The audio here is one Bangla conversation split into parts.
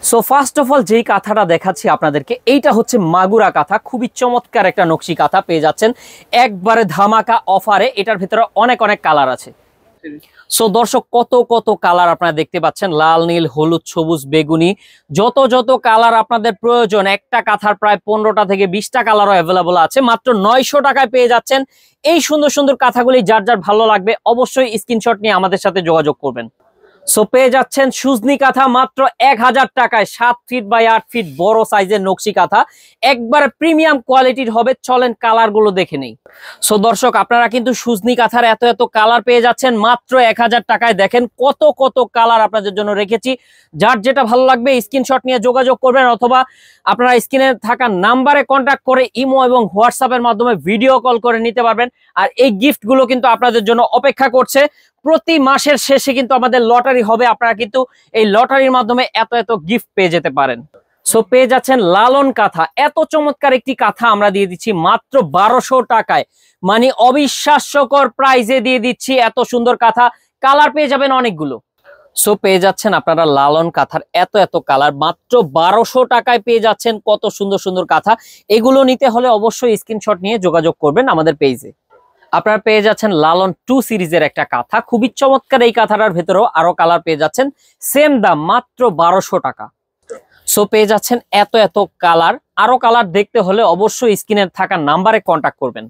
সো ফার্স্ট অফ অল যেই কাঁথাটা দেখাচ্ছি আপনাদেরকে, এইটা হচ্ছে মাগুরা কাঁথা। খুবই চমৎকার একটা নকশি কাঁথা পেয়ে যাচ্ছেন একবারে ধামাকা অফারে। এটার ভিতরে অনেক অনেক কালার আছে। সো দর্শক, কত কত কালার আপনারা দেখতে পাচ্ছেন, লাল, নীল, হলুদ, সবুজ, বেগুনি, যত যত কালার আপনাদের প্রয়োজন। একটা কাঁথার প্রায় 15টা থেকে 20টা কালারও অ্যাভেলেবল আছে। মাত্র 900 টাকায় পেয়ে যাচ্ছেন এই সুন্দর সুন্দর কাঁথাগুলি। যার যার ভালো লাগবে অবশ্যই স্ক্রিনশট নিয়ে আমাদের সাথে যোগাযোগ করবেন। সো পেয়ে যাচ্ছেন সুজনি কাঁথা মাত্র 1000 টাকায়। 7 ফিট বাই 8 ফিট বড় সাইজের নকশি কাঁথা, একবারে প্রিমিয়াম কোয়ালিটির হবে। চলেন কালার গুলো দেখে নেই। সো দর্শক, আপনারা কিন্তু সুজনি কাঁথার এত এত কালার পেয়ে যাচ্ছেন মাত্র 1000 টাকায়। দেখেন কত কত কালার আপনাদের জন্য রেখেছি। যার যেটা ভালো লাগবে স্ক্রিনশট নিয়ে যোগাযোগ করবেন, অথবা আপনারা স্ক্রিনে থাকা নাম্বারে কন্ট্যাক্ট করে ইমো এবং হোয়াটসঅ্যাপের মাধ্যমে ভিডিও কল করে নিতে পারবেন। আর এই গিফট গুলো কিন্তু আপনাদের জন্য অপেক্ষা করছে। প্রতি মাসের শেষে কিন্তু আমাদের লটারি হবে, আপনারা কিন্তু এই লটারির মাধ্যমে এত এত গিফট পেয়ে যেতে পারেন। সো পেয়ে যাচ্ছেন লালন কাঁথা। এত চমৎকার একটি কাঁথা আমরা দিয়ে দিচ্ছি মাত্র 1200 টাকায়। মানে অবিশ্বাস্যকর প্রাইজে দিয়ে দিচ্ছি এত সুন্দর কাঁথা। কালার পেয়ে যাবেন অনেকগুলো। সো পেয়ে যাচ্ছেন আপনারা লালন কাঁথার এত এত কালার মাত্র 1200 টাকায় পেয়ে যাচ্ছেন। কত সুন্দর সুন্দর কাঁথা। এগুলো নিতে হলে অবশ্যই স্ক্রিনশট নিয়ে যোগাযোগ করবেন আমাদের পেজে। আপনারা পেয়ে যাচ্ছেন লালন 2 সিরিজের একটা কাঁথা, খুবই চমৎকার। এই কাঁথাটার ভেতরেও আরো কালার পেয়ে যাচ্ছেন, সেম দাম মাত্র 1200 টাকা। সো পেয়ে যাচ্ছেন এত এত কালার। আরো কালার দেখতে হলে অবশ্যই স্ক্রিনে থাকা নাম্বারে কন্ট্যাক্ট করবেন।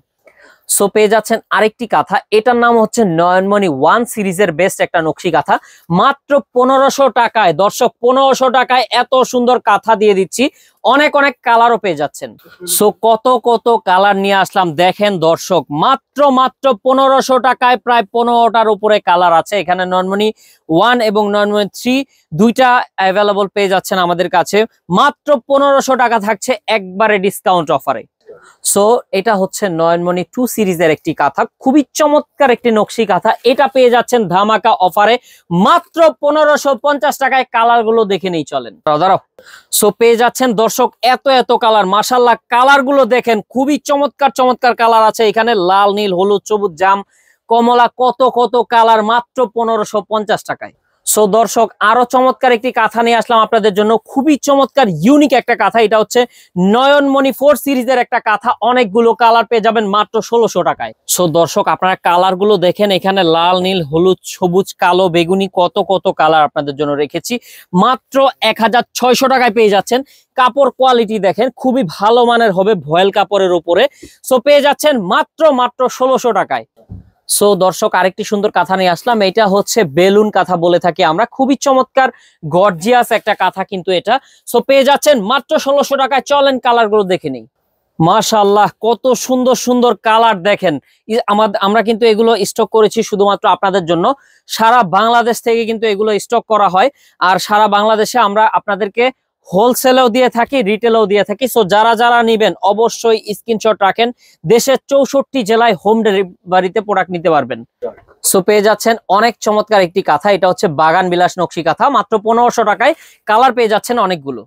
সো পেয়ে যাচ্ছেন আরেকটি কাঁথা, এটার নাম হচ্ছে নয়নমণি 1 সিরিজের বেস্ট একটা নকশি কাঁথা মাত্র 1500 টাকায়। দর্শক, 1500 টাকায় এত সুন্দর কাঁথা দিয়ে দিচ্ছি। অনেক অনেক কালারও পেয়ে যাচ্ছেন। সো কত কত কালার নিয়ে আসলাম দেখেন দর্শক, মাত্র 1500 টাকায় প্রায় 15টার উপরে কালার আছে। এখানে নয়নমণি 1 এবং নয়নমণি 3 দুইটা অ্যাভেলেবল পেয়ে যাচ্ছেন আমাদের কাছে। মাত্র 1500 টাকা থাকছে একবারে ডিসকাউন্ট অফারে। সো এটা হচ্ছে নয়নমণি 2 সিরিজের একটি কাঁথা, খুবই চমৎকার একটি নকশি কাঁথা। এটা পেয়ে যাচ্ছেন ধামাকা অফারে মাত্র 1550 টাকায়। কালার গুলো দেখে নেই, চলেন দাঁড়াও। সো পেয়ে যাচ্ছেন দর্শক এত এত কালার। মাশাআল্লাহ, কালার গুলো দেখেন, খুবই চমৎকার চমৎকার কালার আছে এখানে। লাল, নীল, হলুদ, সবুজ, জাম, কমলা, কত কত কালার মাত্র 1550 টাকায়। সো দর্শক, আরো চমৎকার একটি কাঁথা নিয়ে আসলাম আপনাদের জন্য, খুবই চমৎকার ইউনিক একটা কাঁথা। এটা হচ্ছে নয়নমণি 4 সিরিজের একটা কাঁথা। অনেকগুলো কালার পেয়ে যাবেন মাত্র 1600 টাকায়। সো দর্শক, আপনারা কালার গুলো দেখেন, এখানে লাল, নীল, হলুদ, সবুজ, কালো, বেগুনি, কত কত কালার আপনাদের জন্য রেখেছি। মাত্র 1600 টাকায় পেয়ে যাচ্ছেন। কাপড় কোয়ালিটি দেখেন, খুবই ভালো মানের হবে, ভয়েল কাপড়ের উপরে। সো পেয়ে যাচ্ছেন মাত্র 1600 টাকায়। সো দর্শক, আরেকটি সুন্দর কাঁথা নিয়ে আসলাম। এটা হচ্ছে বেলুন কাঁথা বলে থাকি আমরা। খুবই চমৎকার গর্জিয়াস একটা কাঁথা কিন্তু এটা। সো পেয়ে যাচ্ছেন মাত্র 1600 টাকায়। চলেন কালার গুলো দেখে নিই। মাশাআল্লাহ, কত সুন্দর সুন্দর কালার দেখেন। আমরা কিন্তু এগুলো স্টক করেছি শুধুমাত্র আপনাদের জন্য। সারা বাংলাদেশ থেকে কিন্তু এগুলো স্টক করা হয়। আর সারা বাংলাদেশে আমরা আপনাদেরকে হোলসেলেও দিয়ে থাকি, রিটেলেও দিয়ে থাকি। সো যারা যারা নিবেন অবশ্যই স্ক্রিনশট রাখেন। দেশের 64 জেলায় হোম ডেলিভারিতে প্রোডাক্ট নিতে পারবেন। সো পেয়ে যাচ্ছেন অনেক চমৎকার একটি কাঁথা। এটা হচ্ছে বাগান বিলাস নকশি কাঁথা, মাত্র 1500 টাকায়। কালার পেয়ে যাচ্ছেন অনেকগুলো।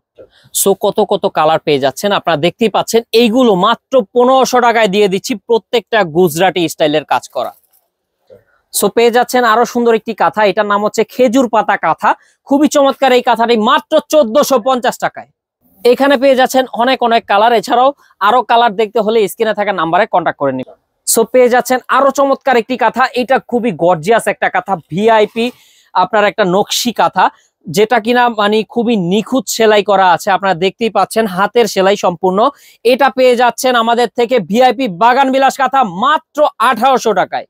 সো কত কত কালার পেয়ে যাচ্ছেন আপনারা দেখতেই পাচ্ছেন। এইগুলো মাত্র 1500 টাকায় দিয়ে দিচ্ছি, প্রত্যেকটা গুজরাটি স্টাইলের কাজ করা। সো পেয়ে যাচ্ছেন আরো সুন্দর একটি কাঁথা। এটার নাম হচ্ছে খেজুর পাতা কাঁথা। খুবই চমৎকার এই কাঁথাটি মাত্র 1450 টাকায়। এখানে পেয়ে যাচ্ছেন অনেক অনেক কালার। এছাড়াও আরো কালার দেখতে হলে স্ক্রিনে থাকা নাম্বারে কন্ট্যাক্ট করে নিন। সো পেয়ে যাচ্ছেন আরো চমৎকার একটি কাঁথা। এটা খুবই গর্জিয়াস একটা কাঁথা, ভিআইপি আপনার একটা নকশি কাঁথা, যেটা কিনা মানে খুবই নিখুঁত সেলাই করা আছে। আপনারা দেখতেই পাচ্ছেন হাতের সেলাই সম্পূর্ণ। এটা পেয়ে যাচ্ছেন আমাদের থেকে ভিআইপি বাগান বিলাস কাঁথা মাত্র 1800 টাকায়।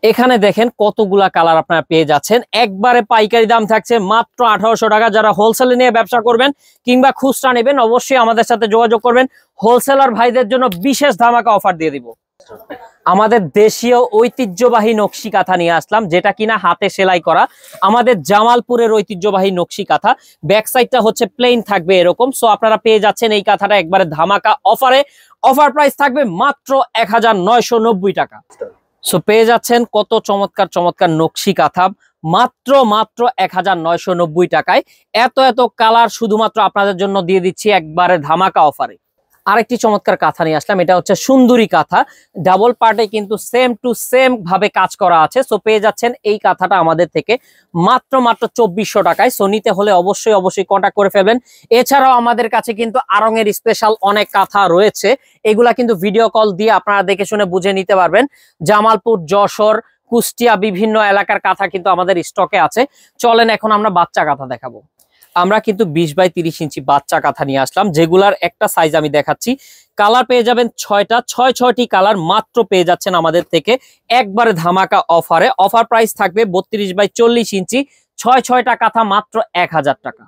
এখানে দেখেন কতগুলা কালার আপনারা পেয়ে যাচ্ছেন। একবারে পাইকারি দাম থাকছে মাত্র 1800 টাকা। যারা হোলসেলে নিয়ে ব্যবসা করবেন কিংবা খুচরা নেবেন অবশ্যই আমাদের সাথে যোগাযোগ করবেন। হোলসেলার ভাইদের জন্য বিশেষ ধামাকা অফার দিয়ে দিব। আমাদের দেশীয় ঐতিহ্যবাহী নকশি কাঁথা নিয়ে আসলাম, যেটা কিনা হাতে সেলাই করা। আমাদের জামালপুরের ঐতিহ্যবাহী নকশি কাঁথা। ব্যাক সাইডটা হচ্ছে প্লেন থাকবে এরকম। সো আপনারা পেয়ে যাচ্ছেন এই কাঁথাটা একবারে ধামাকা অফারে। অফার প্রাইস থাকবে মাত্র 1990 টাকা। সো পেয়ে যাচ্ছেন কত চমৎকার চমৎকার নকশি কাঁথা মাত্র 1990 টাকায়। এত এত কালার শুধুমাত্র আপনাদের জন্য দিয়ে দিচ্ছি একবারে ধামাকা অফারে। আরেকটি চমৎকার কাঁথা নিয়ে আসলাম, এটা হচ্ছে সুন্দরী কাঁথা, ডাবল পার্টে কিন্তু সেম টু সেম ভাবে কাজ করা আছে। সো পেয়ে যাচ্ছেন এই কাঁথাটা আমাদের থেকে মাত্র 2400 টাকায়। সো নিতে হলে অবশ্যই কন্ট্যাক্ট করে ফেলবেন। এছাড়াও আমাদের কাছে কিন্তু আড়ং-এর স্পেশাল অনেক কাঁথা রয়েছে, এগুলা কিন্তু ভিডিও কল দিয়ে আপনারা দেখে শুনে বুঝে নিতে পারবেন। জামালপুর, যশোর, কুষ্টিয়া বিভিন্ন এলাকার কাঁথা কিন্তু আমাদের স্টকে আছে। চলেন এখন আমরা বাচ্চা কাঁথা দেখাবো। আমরা কিন্তু 20 বাই 30 ইঞ্চি বাচ্চা কাঁথা নিয়ে আসলাম, যেগুলার একটা সাইজ আমি দেখাচ্ছি। কালার পেয়ে যাবেন 6টা, 6টি কালার মাত্র পেয়ে যাচ্ছেন আমাদের থেকে একবারে ধামাকা অফারে। অফার প্রাইস থাকবে 32 বাই 40 ইঞ্চি, 6টা কাঁথা মাত্র 1000 টাকা।